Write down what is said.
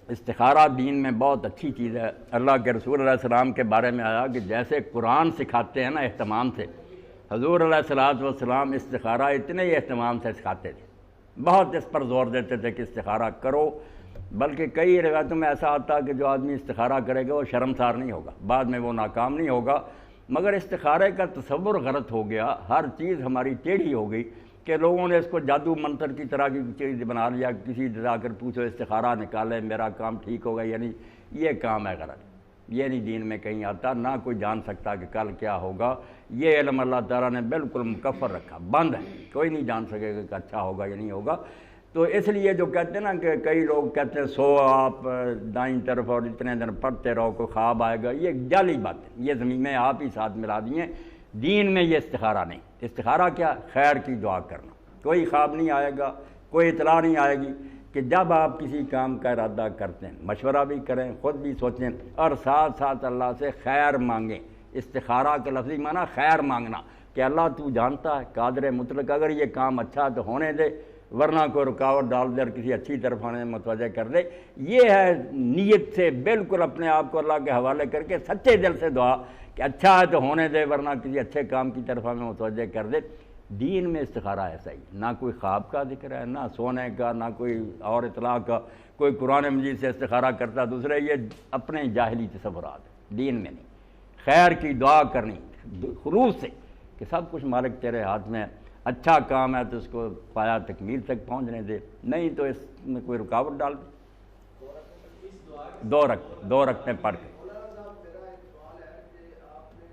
استخارہ دین میں بہت اچھی چیز ہے۔ اللہ کے رسول علیہ السلام کے بارے میں آیا کہ جیسے قرآن سکھاتے ہیں نا اہتمام سے، حضور علیہ السلام استخارہ اتنے ہی اہتمام سے سکھاتے تھے، بہت اس پر زور دیتے تھے کہ استخارہ کرو، بلکہ کئی روایتوں میں ایسا آتا کہ جو آدمی استخارہ کرے گا وہ شرمسار نہیں ہوگا، بعد میں وہ ناکام نہیں ہوگا۔ مگر استخارے کا تصور غلط ہو گیا، ہر چیز ہماری ٹیڑھی ہو گئی کہ لوگوں نے اس کو جادو منتر کی طرح کی چیز بنا لیا، کسی سے جا کر پوچھو استخارہ نکالے میرا کام ٹھیک ہوگا یا نہیں، یہ کام ہے غلط، یہ نہیں دین میں کہیں آتا، نہ کوئی جان سکتا کہ کل کیا ہوگا، یہ علم اللہ تعالیٰ نے بالکل مکفر رکھا، بند ہے، کوئی نہیں جان سکے گا کہ اچھا ہوگا یا نہیں ہوگا۔ تو اس لیے جو کہتے ہیں نا کہ کئی لوگ کہتے ہیں سو آپ دائیں طرف اور اتنے دن پڑھتے رہو کوئی خواب آئے گا، یہ جعلی بات ہے، یہ زمین میں آپ ہی ساتھ ملا دیے، دین میں یہ استخارہ نہیں۔ استخارہ کیا؟ خیر کی دعا کرنا، کوئی خواب نہیں آئے گا، کوئی اطلاع نہیں آئے گی، کہ جب آپ کسی کام کا ارادہ کرتے ہیں مشورہ بھی کریں، خود بھی سوچیں اور ساتھ ساتھ اللہ سے خیر مانگیں۔ استخارہ کا لفظی معنی خیر مانگنا، کہ اللہ تو جانتا ہے قادر مطلق، اگر یہ کام اچھا تو ہونے دے، ورنہ کوئی رکاوٹ ڈال دے اور کسی اچھی طرف ہونے میں متوجہ کر دے۔ یہ ہے نیت سے بالکل اپنے آپ کو اللہ کے حوالے کر کے سچے دل سے دعا کہ اچھا ہے تو ہونے دے، ورنہ کسی اچھے کام کی طرف ہمیں متوجہ کر دے۔ دین میں استخارہ ایسا ہی، نہ کوئی خواب کا ذکر ہے، نہ سونے کا، نہ کوئی اور اطلاع کا، کوئی قرآن مجید سے استخارہ کرتا دوسرے، یہ اپنے جاہلی تصورات ہیں، دین میں نہیں۔ خیر کی دعا کرنی خلوص سے کہ سب کچھ مالک تیرے ہاتھ میں ہے، اچھا کام ہے تو اس کو پایا تکمیل تک پہنچنے دے، نہیں تو اس میں کوئی رکاوٹ ڈال دے۔ دو رکعتیں پڑھ کے